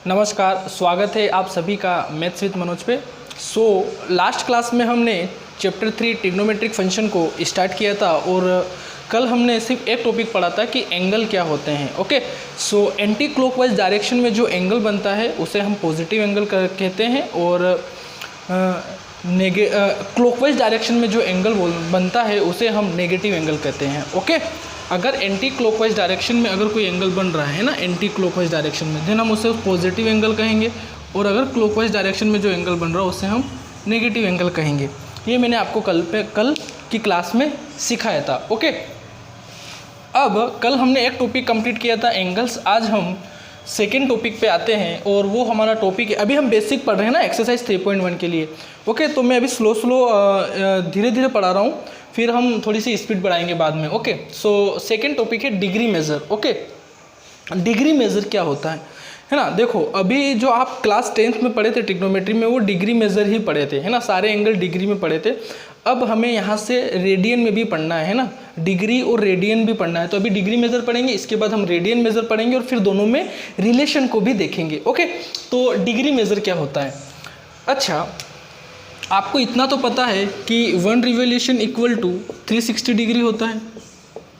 नमस्कार, स्वागत है आप सभी का मैथ्स विद मनोज पे। लास्ट क्लास में हमने चैप्टर 3 ट्रिग्नोमेट्रिक फंक्शन को स्टार्ट किया था और कल हमने सिर्फ एक टॉपिक पढ़ा था कि एंगल क्या होते हैं। ओके, एंटी क्लॉकवाइज डायरेक्शन में जो एंगल बनता है उसे हम पॉजिटिव एंगल कहते हैं और क्लॉकवाइज डायरेक्शन में जो एंगल बनता है उसे हम नेगेटिव एंगल कहते हैं। ओके, अगर एंटी क्लॉकवाइज डायरेक्शन में अगर कोई एंगल बन रहा है ना, एंटी क्लॉकवाइज डायरेक्शन में, देन हम उसे पॉजिटिव एंगल कहेंगे और अगर क्लॉकवाइज डायरेक्शन में जो एंगल बन रहा है उसे हम नेगेटिव एंगल कहेंगे। ये मैंने आपको कल की क्लास में सिखाया था। ओके, अब कल हमने एक टॉपिक कंप्लीट किया था एंगल्स। आज हम सेकेंड टॉपिक पे आते हैं और वो हमारा टॉपिक है, अभी हम बेसिक पढ़ रहे हैं ना एक्सरसाइज 3.1 के लिए। ओके, तो मैं अभी स्लो धीरे धीरे पढ़ा रहा हूँ, फिर हम थोड़ी सी स्पीड बढ़ाएंगे बाद में। ओके, सेकेंड टॉपिक है degree measure. Okay, degree measure क्या होता है ना। देखो, अभी जो आप क्लास 10th में पढ़े थे ट्रिग्नोमेट्री में, वो डिग्री मेज़र ही पढ़े थे, है ना, सारे एंगल डिग्री में पढ़े थे। अब हमें यहाँ से रेडियन में भी पढ़ना है ना, डिग्री और रेडियन भी पढ़ना है। तो अभी डिग्री मेज़र पढ़ेंगे, इसके बाद हम रेडियन मेज़र पढ़ेंगे और फिर दोनों में रिलेशन को भी देखेंगे। ओके, तो डिग्री मेज़र क्या होता है। अच्छा, आपको इतना तो पता है कि 1 रिवोल्यूशन इक्वल टू 360 डिग्री होता है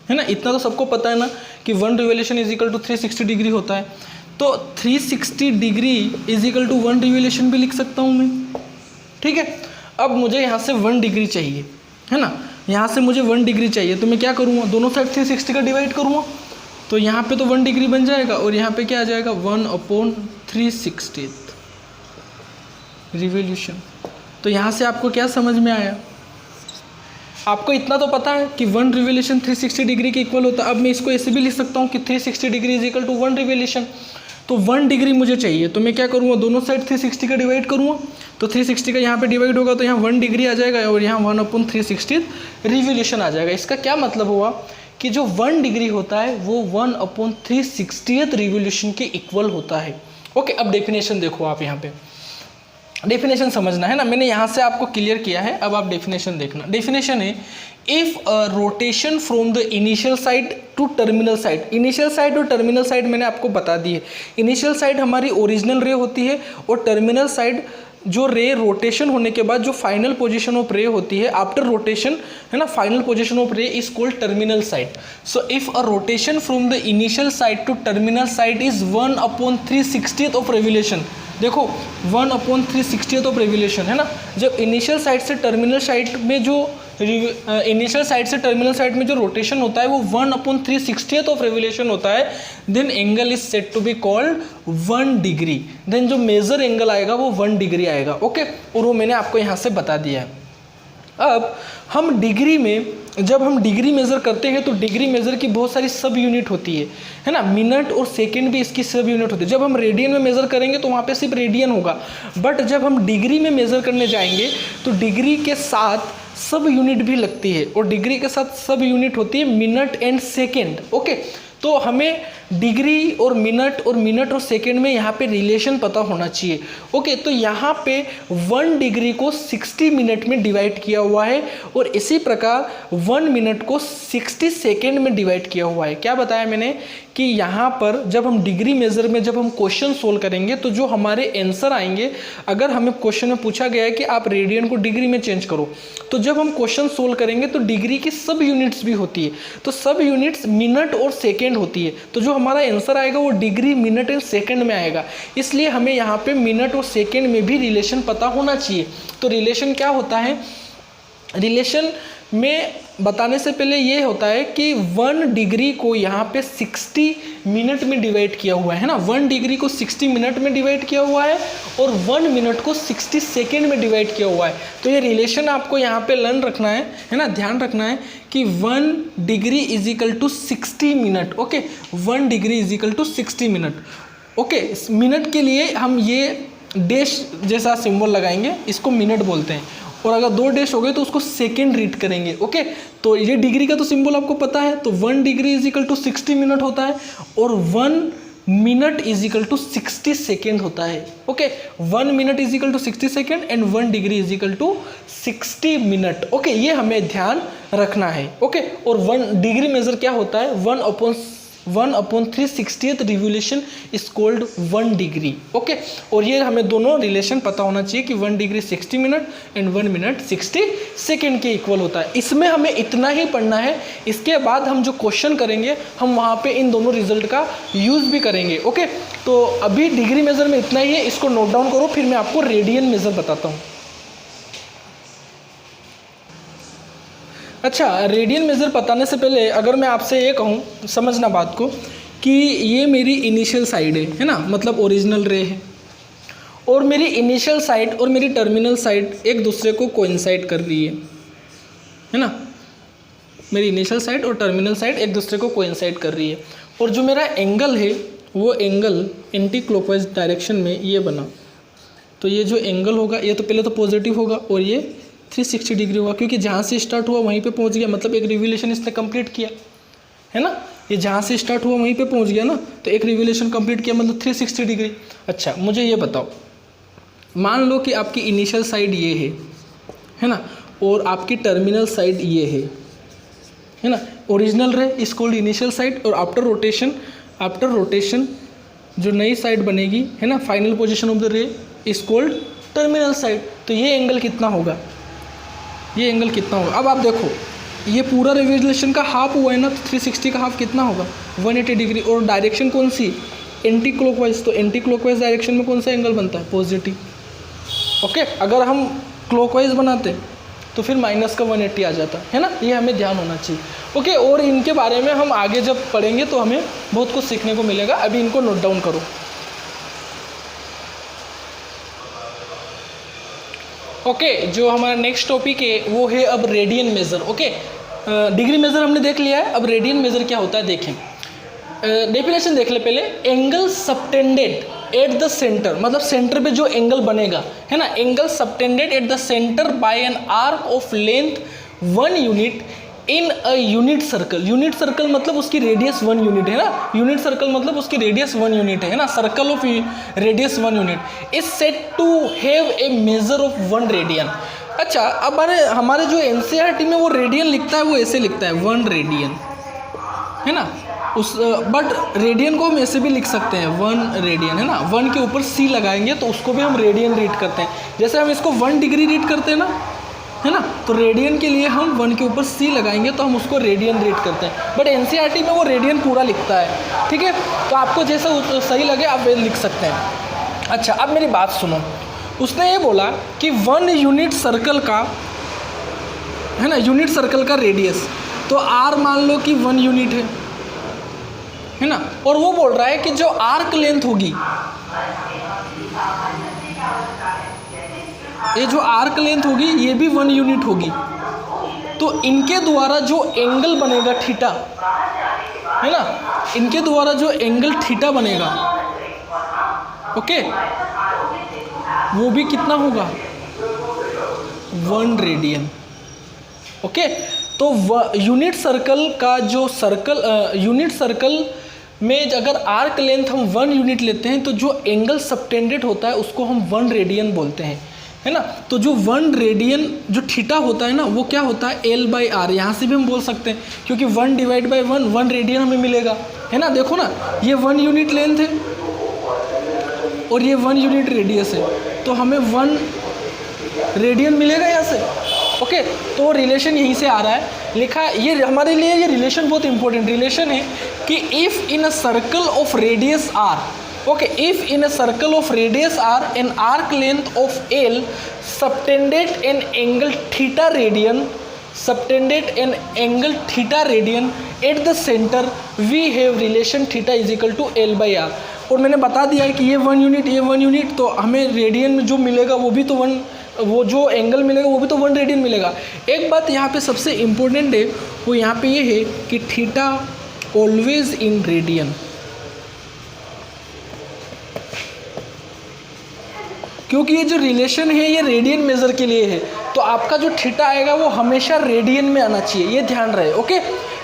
ना। इतना तो सबको पता है ना कि 1 revolution is equal to 360 degree होता है। तो 360 degree is equal to 1 revolution भी लिख सकता हूँ मैं। ठीक है, अब मुझे यहाँ से 1 डिग्री चाहिए, है ना, यहाँ से मुझे 1 डिग्री चाहिए। तो मैं क्या करूँगा, दोनों साइड 360 का डिवाइड करूँगा, तो यहाँ पे तो 1 डिग्री बन जाएगा और यहाँ पे क्या आ जाएगा 1/360 रिवोल्यूशन। तो यहाँ से आपको क्या समझ में आया, आपको इतना तो पता है कि 1 रिवोल्यूशन 360 डिग्री के इक्वल होता है। अब मैं इसको ऐसे भी लिख सकता हूँ कि 360 degree is equal to 1 revolution. तो 1 डिग्री मुझे चाहिए, तो मैं क्या करूँगा, दोनों साइड 360 का डिवाइड करूँगा, तो 360 का यहाँ पे डिवाइड होगा तो यहाँ 1 डिग्री आ जाएगा और यहाँ 1/360 रिवोल्यूशन आ जाएगा। इसका क्या मतलब हुआ कि जो 1 डिग्री होता है वो 1/360 रिवोल्यूशन के इक्वल होता है। ओके, अब डेफिनेशन देखो, आप यहाँ पे डेफिनेशन समझना है ना, मैंने यहाँ से आपको क्लियर किया है, अब आप डेफिनेशन देखना। डेफिनेशन है, if rotation from the initial side to terminal side. Initial side और टर्मिनल साइड मैंने आपको बता दी है। इनिशियल साइड हमारी ओरिजिनल रे होती है और टर्मिनल साइड जो रे रोटेशन होने के बाद जो फाइनल पोजीशन ऑफ रे होती है आफ्टर रोटेशन, है ना, final position of ray is called terminal side. So if a rotation from the initial side to terminal side is 1/360 of revolution. देखो 1/360 ऑफ रिवोल्यूशन, है ना, जब इनिशियल साइड से टर्मिनल साइड में जो रोटेशन होता है वो 1/360 ऑफ रिवोल्यूशन होता है, then angle is said to be called 1 degree. Then जो मेजर एंगल आएगा वो 1 डिग्री आएगा। ओके, और वो मैंने आपको यहाँ से बता दिया है। अब हम डिग्री में, जब हम डिग्री मेज़र करते हैं तो डिग्री मेज़र की बहुत सारी सब यूनिट होती है ना, मिनट और सेकंड भी इसकी सब यूनिट होती है। जब हम रेडियन में मेज़र करेंगे तो वहाँ पे सिर्फ रेडियन होगा, बट जब हम डिग्री में मेज़र करने जाएंगे तो डिग्री के साथ सब यूनिट भी लगती है और डिग्री के साथ सब यूनिट होती है मिनट एंड सेकेंड। ओके, तो हमें डिग्री और मिनट और सेकेंड में यहाँ पे रिलेशन पता होना चाहिए। ओके, तो यहाँ पे 1 डिग्री को 60 मिनट में डिवाइड किया हुआ है और इसी प्रकार 1 मिनट को 60 सेकेंड में डिवाइड किया हुआ है। क्या बताया मैंने कि यहाँ पर जब हम डिग्री मेज़र में जब हम क्वेश्चन सोल्व करेंगे तो जो हमारे आंसर आएंगे, अगर हमें क्वेश्चन में पूछा गया है कि आप रेडियन को डिग्री में चेंज करो, तो जब हम क्वेश्चन सोल्व करेंगे तो डिग्री की सब यूनिट्स भी होती है, तो सब यूनिट्स मिनट और सेकेंड होती है, तो जो हमारा आंसर आएगा वो डिग्री, मिनट एंड सेकेंड में आएगा। इसलिए हमें यहाँ पे मिनट और सेकेंड में भी रिलेशन पता होना चाहिए। तो रिलेशन क्या होता है, रिलेशन में बताने से पहले ये होता है कि 1 डिग्री को यहाँ पे 60 मिनट में डिवाइड किया हुआ है ना, 1 डिग्री को 60 मिनट में डिवाइड किया हुआ है और 1 मिनट को 60 सेकेंड में डिवाइड किया हुआ है। तो ये रिलेशन आपको यहाँ पे लर्न रखना है ना, ध्यान रखना है कि 1 degree is equal to 60 minute. Okay, 1 degree is equal to 60 minute. Okay, minute के लिए हम ये डैश जैसा सिंबल लगाएंगे, इसको मिनट बोलते हैं, और अगर 2 डैश हो गए तो उसको सेकेंड रीड करेंगे। ओके, तो ये डिग्री का तो सिंबल आपको पता है, तो 1 degree is equal to 60 minute होता है और 1 minute is equal to 60 second होता है। Okay, 1 minute is equal to 60 second and 1 degree is equal to 60 minute. Okay, ये हमें ध्यान रखना है। ओके, और 1 डिग्री मेजर क्या होता है, 1 1/360th revolution is called 1 degree. Okay, और ये हमें दोनों रिलेशन पता होना चाहिए कि 1 degree 60 minute and 1 minute 60 second के इक्वल होता है। इसमें हमें इतना ही पढ़ना है। इसके बाद हम जो क्वेश्चन करेंगे हम वहाँ पे इन दोनों रिजल्ट का यूज़ भी करेंगे। ओके, तो अभी डिग्री मेज़र में इतना ही है, इसको नोट डाउन करो, फिर मैं आपको रेडियन मेज़र बताता हूँ। अच्छा, रेडियन मेज़र बताने से पहले अगर मैं आपसे ये कहूँ, समझना बात को, कि ये मेरी इनिशियल साइड है ना, मतलब ओरिजिनल रे है, और मेरी इनिशियल साइड और मेरी टर्मिनल साइड एक दूसरे को कोइंसाइड कर रही है ना, मेरी इनिशियल साइड और टर्मिनल साइड एक दूसरे को कोइंसाइड कर रही है, और जो मेरा एंगल है वो एंगल एंटी क्लॉकवाइज डायरेक्शन में ये बना, तो ये जो एंगल होगा ये तो पहले तो पॉजिटिव होगा और ये 360 डिग्री होगा, क्योंकि जहाँ से स्टार्ट हुआ वहीं पे पहुँच गया, मतलब एक रिवोल्यूशन इसने कंप्लीट किया है ना। ये जहाँ से स्टार्ट हुआ वहीं पे पहुँच गया ना, तो एक रिवोल्यूशन कंप्लीट किया, मतलब 360 डिग्री। अच्छा, मुझे ये बताओ, मान लो कि आपकी इनिशियल साइड ये है ना, और आपकी टर्मिनल साइड ये है ना। ओरिजिनल रे इज कॉल्ड इनिशियल साइड, और आफ्टर रोटेशन जो नई साइड बनेगी है ना, फाइनल पोजीशन ऑफ द रे इज कॉल्ड टर्मिनल साइड। तो ये एंगल कितना होगा, ये एंगल कितना होगा? अब आप देखो, ये पूरा रिवोल्यूशन का हाफ हुआ है ना, तो 360 का हाफ कितना होगा, 180 डिग्री, और डायरेक्शन कौन सी, एंटी क्लॉकवाइज। तो एंटी क्लॉकवाइज डायरेक्शन में कौन सा एंगल बनता है, पॉजिटिव। ओके, अगर हम क्लॉकवाइज बनाते तो फिर माइनस का 180 आ जाता है ना, ये हमें ध्यान होना चाहिए। ओके, और इनके बारे में हम आगे जब पढ़ेंगे तो हमें बहुत कुछ सीखने को मिलेगा। अभी इनको नोट डाउन करो। ओके, जो हमारा नेक्स्ट टॉपिक है वो है अब radian measure. Okay, degree measure हमने देख लिया है, अब रेडियन मेज़र क्या होता है देखें। डेफिनेशन देख ले पहले। Angle subtended at the centre, मतलब सेंटर पे जो एंगल बनेगा है ना, angle subtended at the centre by an arc of length 1 unit in a unit circle. Unit circle मतलब उसकी रेडियस 1 यूनिट है ना, यूनिट सर्कल मतलब उसकी रेडियस 1 यूनिट है ना, circle of radius 1 unit is said to have a measure of 1 radian. अच्छा, अब हमारे जो एनसीईआरटी में वो रेडियन लिखता है वो ऐसे लिखता है 1 रेडियन है ना, उस बट रेडियन को हम ऐसे भी लिख सकते हैं 1 रेडियन है ना। 1 के ऊपर सी लगाएंगे तो उसको भी हम रेडियन रीड करते हैं, जैसे हम इसको 1 डिग्री रीड करते हैं ना, है ना, तो रेडियन के लिए हम 1 के ऊपर सी लगाएंगे तो हम उसको रेडियन रीड करते हैं, बट एनसीईआरटी में वो रेडियन पूरा लिखता है। ठीक है, तो आपको जैसा सही लगे आप वे लिख सकते हैं। अच्छा, अब मेरी बात सुनो, उसने ये बोला कि 1 यूनिट सर्कल का है ना, यूनिट सर्कल का रेडियस, तो आर मान लो कि 1 यूनिट है ना, और वो बोल रहा है कि जो आर्क लेंथ होगी, ये जो आर्क लेंथ होगी ये भी 1 यूनिट होगी, तो इनके द्वारा जो एंगल बनेगा थीटा है ना, इनके द्वारा जो एंगल थीटा बनेगा, ओके, वो भी कितना होगा 1 रेडियन। ओके, तो यूनिट सर्कल का जो यूनिट सर्कल में अगर आर्क लेंथ हम 1 यूनिट लेते हैं तो जो एंगल सबटेंडेड होता है उसको हम 1 रेडियन बोलते हैं है ना। तो जो 1 रेडियन जो थीटा होता है ना वो क्या होता है L/R, यहाँ से भी हम बोल सकते हैं क्योंकि 1 डिवाइड बाई 1 रेडियन हमें मिलेगा है ना। देखो ना, ये 1 यूनिट लेंथ है और ये 1 यूनिट रेडियस है, तो हमें 1 रेडियन मिलेगा यहाँ से। ओके, तो रिलेशन यहीं से आ रहा है, लिखा है ये हमारे लिए, ये रिलेशन बहुत इंपॉर्टेंट रिलेशन है कि if in a circle of radius R, okay, if in a circle of radius R an arc length of L subtended an angle theta radian, subtended an angle theta radian at the center, we have relation theta is equal to L/R। और मैंने बता दिया है कि ये 1 unit, ये 1 unit, तो हमें रेडियन में जो मिलेगा वो भी तो 1, वो जो एंगल मिलेगा वो भी तो 1 रेडियन मिलेगा। एक बात यहाँ पे सबसे इम्पोर्टेंट है, वो यहाँ पे ये है कि थीटा ऑलवेज इन रेडियन, क्योंकि ये जो रिलेशन है ये रेडियन मेजर के लिए है, तो आपका जो थीटा आएगा वो हमेशा रेडियन में आना चाहिए, ये ध्यान रहे। ओके,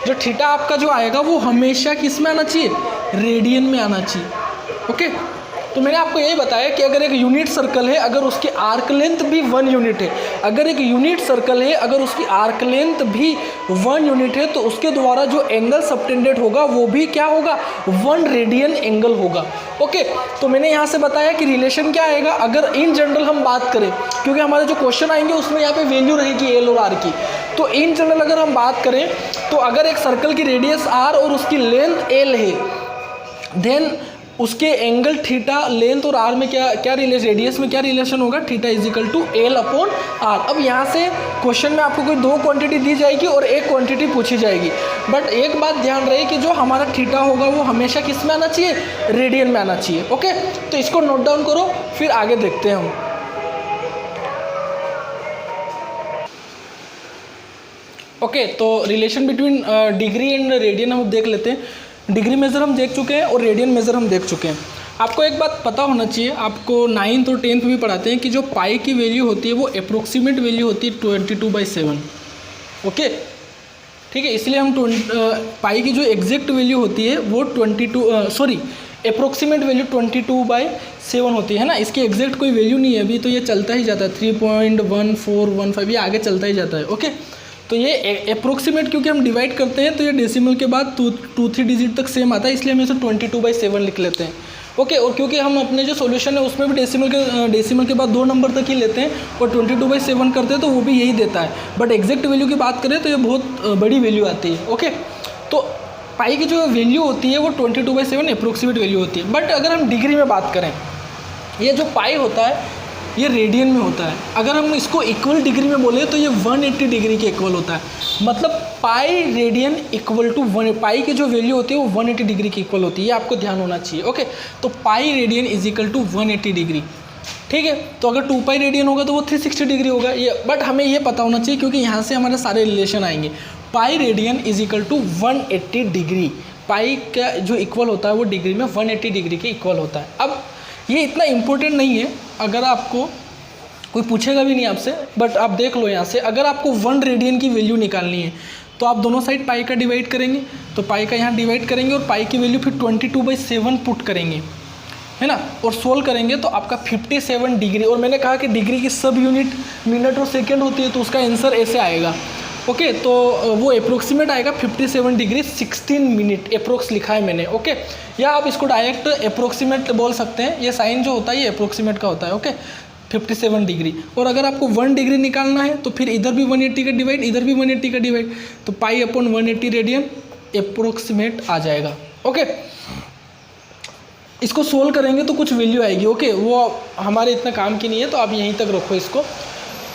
जो थीटा आपका जो आएगा वो हमेशा किस में आना चाहिए, रेडियन में आना चाहिए। ओके, तो मैंने आपको यही बताया कि अगर एक यूनिट सर्कल है, अगर उसकी आर्क लेंथ भी 1 यूनिट है, अगर एक यूनिट सर्कल है, अगर उसकी आर्क लेंथ भी 1 यूनिट है, तो उसके द्वारा जो एंगल सबटेंडेड होगा वो भी क्या होगा, 1 रेडियन एंगल होगा। ओके, तो मैंने यहाँ से बताया कि रिलेशन क्या आएगा, अगर इन जनरल हम बात करें, क्योंकि हमारे जो क्वेश्चन आएंगे उसमें यहाँ पे वैल्यू रहेगी एल और आर की, तो इन जनरल अगर हम बात करें तो अगर एक सर्कल की रेडियस आर और उसकी लेंथ एल है, देन उसके एंगल थीटा लेंथ और आर में क्या रिलेशन, रेडियस में क्या रिलेशन होगा, theta is equal to L upon R. अब यहाँ से क्वेश्चन में आपको कोई 2 क्वांटिटी दी जाएगी और 1 क्वांटिटी पूछी जाएगी, बट एक बात ध्यान रहे कि जो हमारा थीटा होगा वो हमेशा किस में आना चाहिए, रेडियन में आना चाहिए। ओके, तो इसको नोट डाउन करो, फिर आगे देखते हैं हम। ओके, तो relation between degree and radian हम देख लेते हैं। डिग्री मेज़र हम देख चुके हैं और रेडियन मेज़र हम देख चुके हैं। आपको एक बात पता होना चाहिए, आपको 9th और 10th भी पढ़ाते हैं कि जो पाई की वैल्यू होती है वो अप्रोक्सीमेट वैल्यू होती है 22/7। ओके, ठीक है, इसलिए हम पाई की जो एग्जैक्ट वैल्यू होती है वो अप्रोक्सीमेट वैल्यू 22/7 होती है ना। इसकी एग्जैक्ट कोई वैल्यू नहीं है, अभी तो ये चलता ही जाता है 3.1415, ये आगे चलता ही जाता है। ओके, तो ये अप्रोक्सीमेट क्योंकि हम डिवाइड करते हैं तो ये डेसिमल के बाद 2-3 डिजिट तक सेम आता है, इसलिए हम इसे 22/7 लिख लेते हैं। ओके, और क्योंकि हम अपने जो सॉल्यूशन है उसमें भी डेसिमल के बाद 2 नंबर तक ही लेते हैं और 22/7 करते हैं तो वो भी यही देता है, बट एग्जैक्ट वैल्यू की बात करें तो ये बहुत बड़ी वैल्यू आती है। ओके, तो पाई की जो वैल्यू होती है वो 22/7 अप्रोक्सीमेट वैल्यू होती है। बट अगर हम डिग्री में बात करें, ये जो पाई होता है ये रेडियन में होता है। अगर हम इसको इक्वल डिग्री में बोले तो ये 180 डिग्री के इक्वल होता है, मतलब पाई रेडियन इक्वल टू 1, पाई की जो वैल्यू होती है वो 180 डिग्री की इक्वल होती है, ये आपको ध्यान होना चाहिए। ओके, तो pi radian is equal to 180 degree. ठीक है, तो अगर 2 पाई रेडियन होगा तो वो 360 डिग्री होगा ये, बट हमें ये पता होना चाहिए क्योंकि यहाँ से हमारे सारे रिलेशन आएंगे। Pi radian is equal to 180 degree, pi का जो इक्वल होता है वो डिग्री में 180 डिग्री के इक्वल होता है। अब ये इतना इम्पोर्टेंट नहीं है, अगर आपको कोई पूछेगा भी नहीं आपसे, बट आप देख लो यहाँ से, अगर आपको 1 रेडियन की वैल्यू निकालनी है तो आप दोनों साइड पाई का डिवाइड करेंगे, तो पाई का यहाँ डिवाइड करेंगे और पाई की वैल्यू फिर 22/7 पुट करेंगे, है ना, और सोल्व करेंगे तो आपका 57 डिग्री, और मैंने कहा कि डिग्री की सब यूनिट मिनट और सेकेंड होती है तो उसका आंसर ऐसे आएगा। ओके, तो वो अप्रोक्सीमेट आएगा 57 डिग्री 16 मिनट, अप्रोक्स लिखा है मैंने। ओके, या आप इसको डायरेक्ट अप्रोक्सीमेट बोल सकते हैं, ये साइन जो होता है ये अप्रोक्सीमेट का होता है। ओके, 57 डिग्री, और अगर आपको 1 डिग्री निकालना है तो फिर इधर भी 180 का डिवाइड, इधर भी 180 का डिवाइड, तो पाई अपॉन 180 रेडियन अप्रोक्सीमेट आ जाएगा। ओके, इसको सोल्व करेंगे तो कुछ वैल्यू आएगी। ओके, वो हमारे इतना काम की नहीं है, तो आप यहीं तक रखो इसको।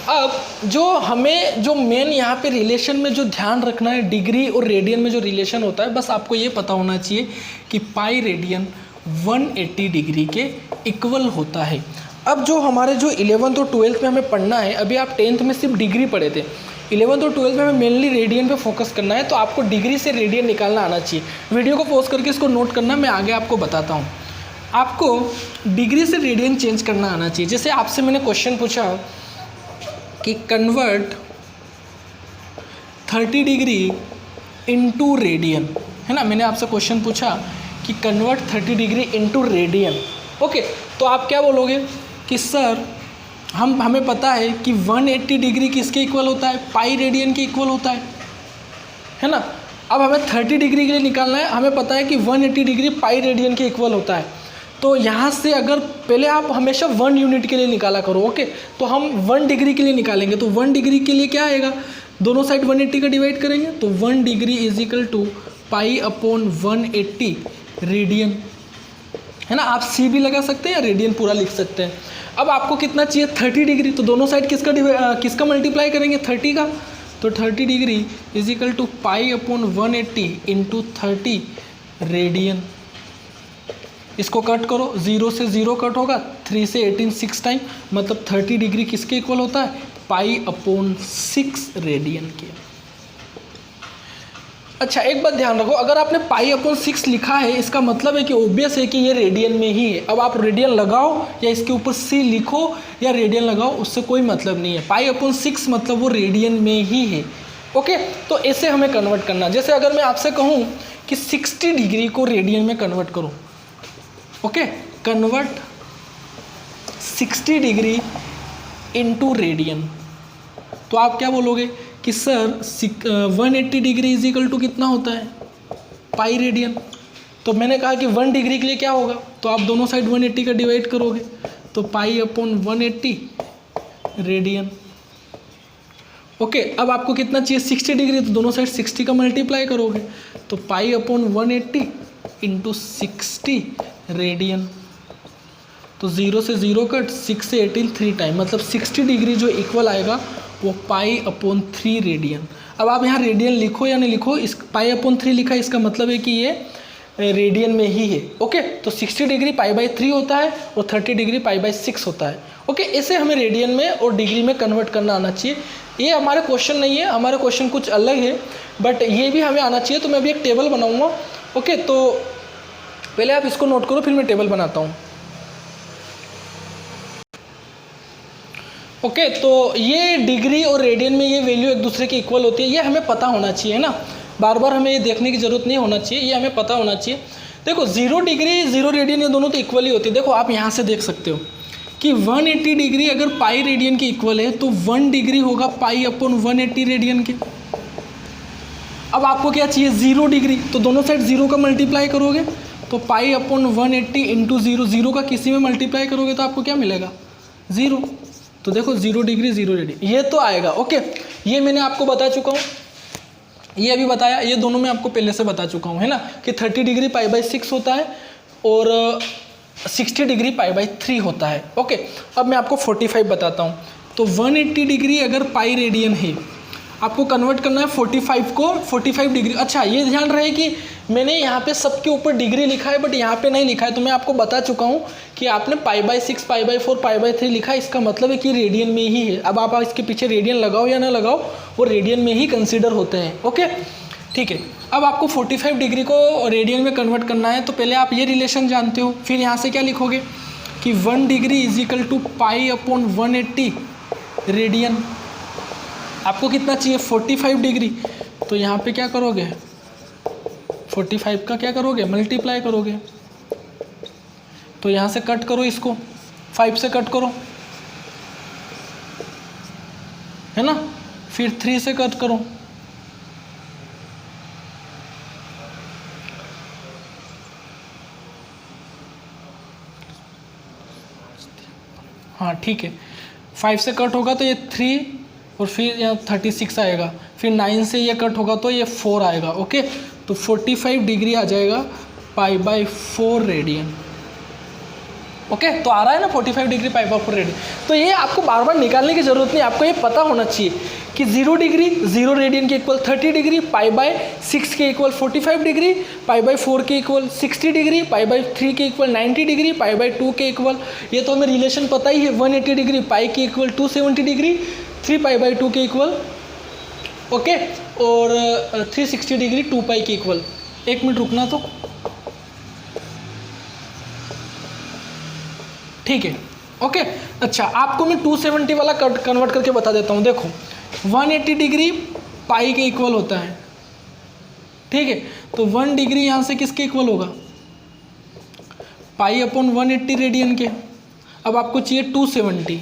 अब जो मेन यहाँ पे रिलेशन में जो ध्यान रखना है, डिग्री और रेडियन में जो रिलेशन होता है, बस आपको ये पता होना चाहिए कि पाई रेडियन 180 डिग्री के इक्वल होता है। अब जो हमारे जो 11th और 12th में हमें पढ़ना है, अभी आप 10th में सिर्फ डिग्री पढ़े थे, 11th और 12th में हमें मेनली रेडियन पे फोकस करना है, तो आपको डिग्री से रेडियन निकालना आना चाहिए। वीडियो को पॉज करके इसको नोट करना, मैं आगे आपको बताता हूँ। आपको डिग्री से रेडियन चेंज करना आना चाहिए। जैसे आपसे मैंने क्वेश्चन पूछा कि कन्वर्ट 30 डिग्री इनटू रेडियन, है ना, मैंने आपसे क्वेश्चन पूछा कि convert 30 degree into radian. Okay, तो आप क्या बोलोगे कि सर हमें पता है कि 180 डिग्री किसके इक्वल होता है, पाई रेडियन के इक्वल होता है ना। अब हमें 30 डिग्री के लिए निकालना है, हमें पता है कि 180 डिग्री पाई रेडियन के इक्वल होता है। तो यहाँ से अगर पहले आप हमेशा 1 यूनिट के लिए निकाला करो। ओके, तो हम 1 डिग्री के लिए निकालेंगे, तो 1 डिग्री के लिए क्या आएगा, दोनों साइड 180 का डिवाइड करेंगे, तो 1 degree is equal to pi upon 180 radian, है ना। आप सी भी लगा सकते हैं या रेडियन पूरा लिख सकते हैं। अब आपको कितना चाहिए, 30 डिग्री, तो दोनों साइड किसका मल्टीप्लाई करेंगे, 30 का, तो 30 degree is equal to pi upon 180 into 30 radian. इसको कट करो, 0 से 0 कट होगा, 3 से 18 6 टाइम, मतलब 30 डिग्री किसके इक्वल होता है, पाई अपॉन 6 रेडियन के। अच्छा, एक बात ध्यान रखो, अगर आपने पाई अपॉन 6 लिखा है, इसका मतलब है कि ऑब्वियस है कि ये रेडियन में ही है। अब आप रेडियन लगाओ या इसके ऊपर सी लिखो या रेडियन लगाओ, उससे कोई मतलब नहीं है। पाई अपॉन 6 मतलब वो रेडियन में ही है। ओके, तो ऐसे हमें कन्वर्ट करना। जैसे अगर मैं आपसे कहूँ कि 60 डिग्री को रेडियन में कन्वर्ट करो, okay, convert 60 degree into radian, तो आप क्या बोलोगे कि sir 180 degree is equal to कितना होता है, पाई रेडियन। तो मैंने कहा कि 1 डिग्री के लिए क्या होगा, तो आप दोनों साइड 180 का डिवाइड करोगे, तो पाई अपॉन 180 रेडियन। ओके, अब आपको कितना चाहिए, 60 डिग्री, तो दोनों साइड 60 का मल्टीप्लाई करोगे, तो पाई अपॉन 180 इंटू 60 रेडियन। तो 0 से 0 कट, 6 से 18 3 टाइम, मतलब 60 डिग्री जो इक्वल आएगा वो पाई अपॉन 3 रेडियन। अब आप यहाँ रेडियन लिखो या नहीं लिखो, इस पाई अपॉन 3 लिखा है, इसका मतलब है कि ये रेडियन में ही है। ओके, तो 60 डिग्री पाई बाई 3 होता है और 30 डिग्री पाई बाई 6 होता है। ओके, ऐसे हमें रेडियन में और डिग्री में कन्वर्ट करना आना चाहिए। ये हमारा क्वेश्चन नहीं है, हमारा क्वेश्चन कुछ अलग है, बट ये भी हमें आना चाहिए। तो मैं अभी एक टेबल बनाऊंगा। ओके, तो पहले आप इसको नोट करो, फिर मैं टेबल बनाता हूँ। ओके, तो ये डिग्री और रेडियन में ये वैल्यू एक दूसरे के इक्वल होती है, ये हमें पता होना चाहिए ना, बार बार हमें ये देखने की ज़रूरत नहीं होना चाहिए, ये हमें पता होना चाहिए। देखो 0 डिग्री 0 रेडियन ये दोनों तो इक्वल ही होती है। देखो आप यहाँ से देख सकते हो कि 180 डिग्री अगर पाई रेडियन के इक्वल है तो 1 डिग्री होगा पाई अपॉन 180 रेडियन के। अब आपको क्या चाहिए, 0 डिग्री, तो दोनों साइड 0 का मल्टीप्लाई करोगे, तो पाई अपॉन 180 इंटू 0, 0 का किसी में मल्टीप्लाई करोगे तो आपको क्या मिलेगा, 0। तो देखो 0 डिग्री 0 रेडियन ये तो आएगा। ओके, ये मैंने आपको बता चुका हूँ, ये अभी बताया, ये दोनों मैं आपको पहले से बता चुका हूँ, है ना, कि 30 डिग्री पाई बाई 6 होता है और 60 डिग्री पाई बाई 3 होता है। ओके, अब मैं आपको 45 बताता हूँ। तो 180 डिग्री अगर पाई रेडियन है, आपको कन्वर्ट करना है 45 को 45 डिग्री। अच्छा, ये ध्यान रहे कि मैंने यहाँ पे सबके ऊपर डिग्री लिखा है बट यहाँ पे नहीं लिखा है, तो मैं आपको बता चुका हूँ कि आपने pi by 6, pi by 4, pi by 3 लिखा है, इसका मतलब है कि रेडियन में ही है। अब आप इसके पीछे रेडियन लगाओ या ना लगाओ, वो रेडियन में ही कंसिडर होते हैं। ओके, ठीक है। अब आपको 45 डिग्री को रेडियन में कन्वर्ट करना है, तो पहले आप ये रिलेशन जानते हो, फिर यहाँ से क्या लिखोगे कि 1 degree is equal to pi upon 180 radian. आपको कितना चाहिए, 45 डिग्री, तो यहाँ पे क्या करोगे, 45 का क्या करोगे, मल्टीप्लाई करोगे, तो यहाँ से कट करो, इसको 5 से कट करो, है ना, फिर 3 से कट करो, हाँ ठीक है, 5 से कट होगा तो ये 3 और फिर यहाँ 36 आएगा, फिर 9 से ये कट होगा तो ये 4 आएगा। ओके, तो 45 डिग्री आ जाएगा पाई बाई 4 रेडियन। ओके, तो आ रहा है ना 45 डिग्री पाई बाई 4 रेडियन। तो ये आपको बार बार निकालने की ज़रूरत नहीं, आपको ये पता होना चाहिए कि 0 डिग्री 0 रेडियन के इक्वल 30 डिग्री, पाई बाई 6 के इक्वल 45 डिग्री, पाई बाई 4 के इक्वल 60 डिग्री, पाई बाई 3 के इक्वल 90 डिग्री, पाई बाई 2 के इक्वल, ये तो हमें रिलेशन पता ही है, 180 डिग्री, पाई के इक्वल 270 डिग्री, 3 पाई बाई 2 के इक्वल, ओके, और 360 डिग्री 2 पाई के इक्वल। एक मिनट रुकना तो, ठीक है। ओके, अच्छा आपको मैं 270 वाला कन्वर्ट करके बता देता हूँ। देखो 180 डिग्री पाई के इक्वल होता है, ठीक है, तो 1 डिग्री यहाँ से किसके इक्वल होगा, पाई अपॉन 180 रेडियन के। अब आपको चाहिए 270,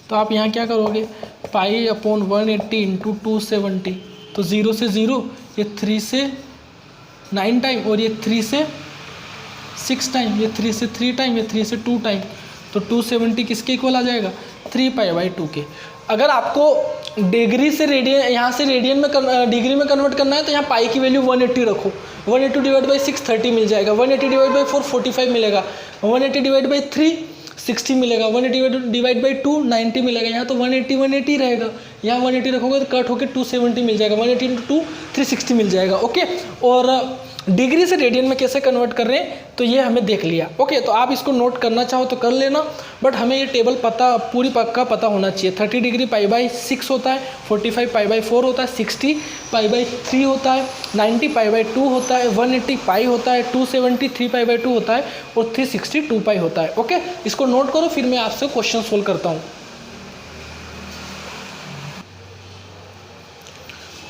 तो आप यहाँ क्या करोगे, पाई अपॉन 180 इंटू 270, तो 0 से 0, ये 3 से 9 टाइम, और ये 3 से 6 टाइम, ये 3 से 3 टाइम, ये 3 से 2 टाइम, तो 270 किसके इक्वल आ जाएगा, 3 पाई बाई 2 के। अगर आपको डिग्री से रेडियन, यहाँ से रेडियन में डिग्री में कन्वर्ट करना है, तो यहाँ पाई की वैल्यू 180 रखो, 180 डिवाइड बाई 6 30 मिल जाएगा, 180 डिवाइड बाई 4 45 मिलेगा, 180 डिवाइड बाई 3 60 मिलेगा, 180 डिवाइड बाई 2 90 मिलेगा। यहाँ तो 180 रहेगा, यहाँ 180 रखोगे तो कट होकर 270 मिल जाएगा, 180 इंटू 2 360 मिल जाएगा। ओके, और डिग्री से रेडियन में कैसे कन्वर्ट कर रहे हैं तो ये हमें देख लिया। ओके, तो आप इसको नोट करना चाहो तो कर लेना, बट हमें ये टेबल पता पूरी पक्का पता होना चाहिए। 30 डिग्री पाई बाई 6 होता है, 45 पाई बाई 4 होता है, 60 पाई बाई 3 होता है, 90 पाई बाई 2 होता है, 180 पाई होता है, 270 3 पाई बाई 2 होता है, और 360 2 पाई होता है। ओके, इसको नोट करो, फिर मैं आपसे क्वेश्चन सोल्व करता हूँ।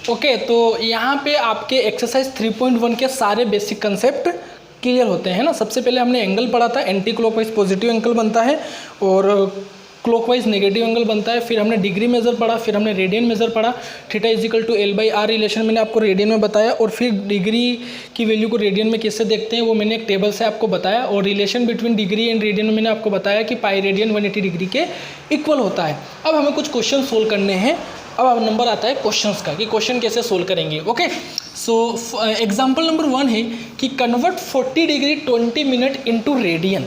ओके, तो यहाँ पे आपके एक्सरसाइज 3.1 के सारे बेसिक कंसेप्ट क्लियर होते हैं ना। सबसे पहले हमने एंगल पढ़ा था, एंटी क्लॉकवाइज पॉजिटिव एंगल बनता है और क्लॉकवाइज नेगेटिव एंगल बनता है। फिर हमने डिग्री मेजर पढ़ा, फिर हमने रेडियन मेजर पढ़ा। Theta is equal to L/R relation मैंने आपको रेडियन में बताया, और फिर डिग्री की वैल्यू को रेडियन में कैसे देखते हैं वो मैंने एक टेबल से आपको बताया। और relation between degree and radian में मैंने आपको बताया कि पाई रेडियन 180 डिग्री के इक्वल होता है। अब हमें कुछ क्वेश्चन सोल्व करने हैं। अब नंबर आता है क्वेश्चंस का कि क्वेश्चन कैसे सोल्व करेंगे। ओके, सो एग्जाम्पल नंबर 1 है कि convert 40 degree 20 minute into radian.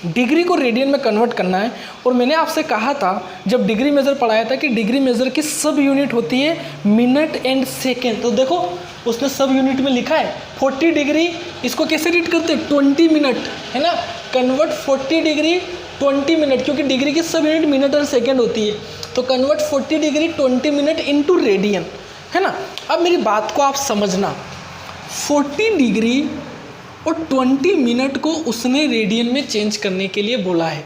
Degree को रेडियन में कन्वर्ट करना है। और मैंने आपसे कहा था जब डिग्री मेजर पढ़ाया था कि डिग्री मेजर की सब यूनिट होती है मिनट एंड सेकेंड। तो देखो उसने सब यूनिट में लिखा है 40 डिग्री, इसको कैसे रीड करते हैं 20 मिनट, है ना। कन्वर्ट 40 डिग्री 20 मिनट, क्योंकि डिग्री की सब यूनिट मिनट और सेकेंड होती है। तो convert 40 degree 20 minute into radian, है ना। अब मेरी बात को आप समझना, 40 डिग्री और 20 मिनट को उसने रेडियन में चेंज करने के लिए बोला है।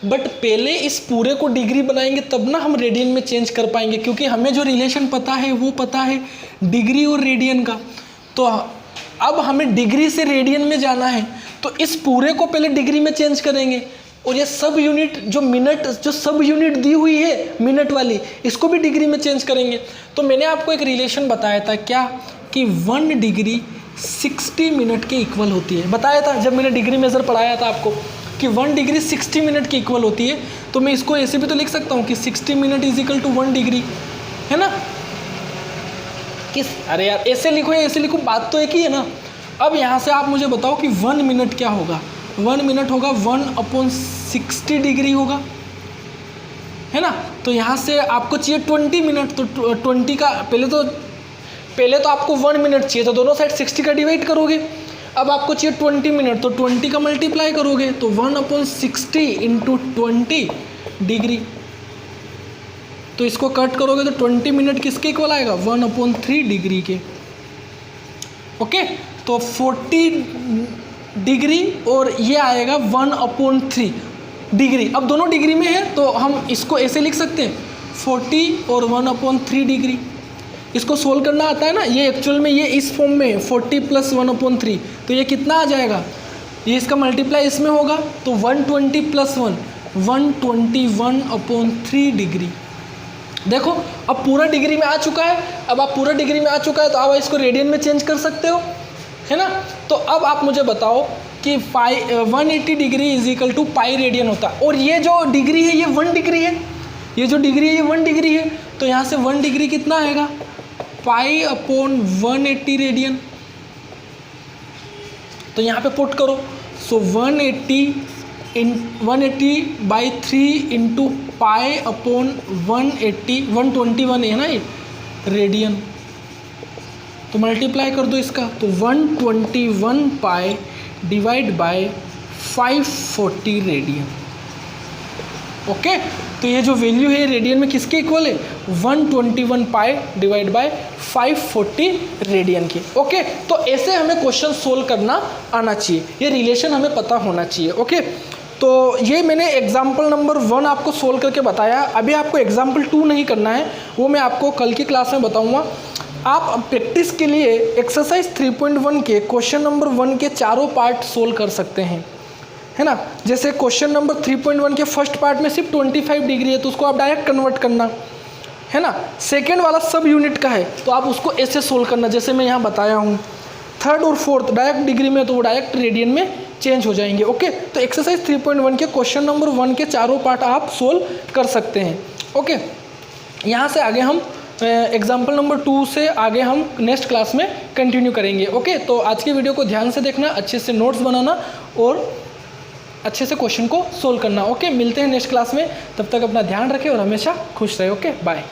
बट पहले इस पूरे को डिग्री बनाएंगे तब ना हम रेडियन में चेंज कर पाएंगे, क्योंकि हमें जो रिलेशन पता है वो पता है डिग्री और रेडियन का। तो अब हमें डिग्री से रेडियन में जाना है, तो इस पूरे को पहले डिग्री में चेंज करेंगे। और ये सब यूनिट जो मिनट, जो सब यूनिट दी हुई है मिनट वाली, इसको भी डिग्री में चेंज करेंगे। तो मैंने आपको एक रिलेशन बताया था क्या, कि 1 डिग्री 60 मिनट के इक्वल होती है। बताया था जब मैंने डिग्री मेजर पढ़ाया था आपको कि 1 डिग्री 60 मिनट की इक्वल होती है। तो मैं इसको ऐसे भी तो लिख सकता हूँ कि 60 minute is equal to 1 degree, है ना। अरे यार ऐसे लिखो या ऐसे लिखो, बात तो एक ही है ना। अब यहाँ से आप मुझे बताओ कि 1 मिनट क्या होगा। 1 मिनट होगा 1/60 डिग्री होगा, है ना। तो यहाँ से आपको चाहिए 20 मिनट, तो 20 का पहले तो आपको 1 मिनट चाहिए, तो दोनों साइड 60 का डिवाइड करोगे। अब आपको चाहिए 20 मिनट, तो 20 का मल्टीप्लाई करोगे, तो 1/60 इंटू 20 डिग्री। तो इसको कट करोगे तो 20 मिनट किसके इक्वल आएगा 1/3 डिग्री के। ओके, तो 40 डिग्री और ये आएगा 1/3 डिग्री। अब दोनों डिग्री में है तो हम इसको ऐसे लिख सकते हैं 40 और 1/3 डिग्री। इसको सोल्व करना आता है ना। ये एक्चुअल में ये इस फॉर्म में है 40 + 1/3, तो ये कितना आ जाएगा, ये इसका मल्टीप्लाई इसमें होगा तो 120 + 1 121/3 डिग्री। देखो अब पूरा डिग्री में आ चुका है। अब आप पूरा डिग्री में आ चुका है तो अब इसको रेडियन में चेंज कर सकते हो, है ना। तो अब आप मुझे बताओ कि 180 degree is equal to pi radian होता है। और ये जो डिग्री है ये 1 डिग्री है, ये जो डिग्री है ये 1 डिग्री है। तो यहाँ से 1 डिग्री कितना आएगा π/180 रेडियन। तो यहाँ पे पुट करो, सो 180/3 इंटू π/180, 121 है ना ये रेडियन। तो मल्टीप्लाई कर दो इसका, तो 121 pi divide by 540 radian. Okay, तो ये जो वैल्यू है रेडियन में किसके इक्वल है 121 पाई डिवाइड बाय 540 रेडियन की। ओके, तो ऐसे हमें क्वेश्चन सोल्व करना आना चाहिए, ये रिलेशन हमें पता होना चाहिए। ओके, तो ये मैंने एग्जाम्पल नंबर 1 आपको सोल्व करके बताया। अभी आपको एग्जाम्पल 2 नहीं करना है, वो मैं आपको कल की क्लास में बताऊँगा। आप प्रैक्टिस के लिए एक्सरसाइज 3.1 के क्वेश्चन नंबर 1 के चारों पार्ट सोल्व कर सकते हैं, है ना। जैसे क्वेश्चन नंबर 3.1 के फर्स्ट पार्ट में सिर्फ 25 डिग्री है तो उसको आप डायरेक्ट कन्वर्ट करना, है ना। सेकेंड वाला सब यूनिट का है तो आप उसको ऐसे सोल्व करना जैसे मैं यहाँ बताया हूँ। थर्ड और फोर्थ डायरेक्ट डिग्री में तो वो डायरेक्ट रेडियन में चेंज हो जाएंगे। ओके, तो एक्सरसाइज 3.1 के क्वेश्चन नंबर 1 के चारों पार्ट आप सोल्व कर सकते हैं। ओके, यहाँ से आगे हम एग्जाम्पल नंबर 2 से आगे हम नेक्स्ट क्लास में कंटिन्यू करेंगे। ओके, तो आज की वीडियो को ध्यान से देखना, अच्छे से नोट्स बनाना और अच्छे से क्वेश्चन को सोल्व करना। ओके, मिलते हैं नेक्स्ट क्लास में, तब तक अपना ध्यान रखें और हमेशा खुश रहे। Okay, bye.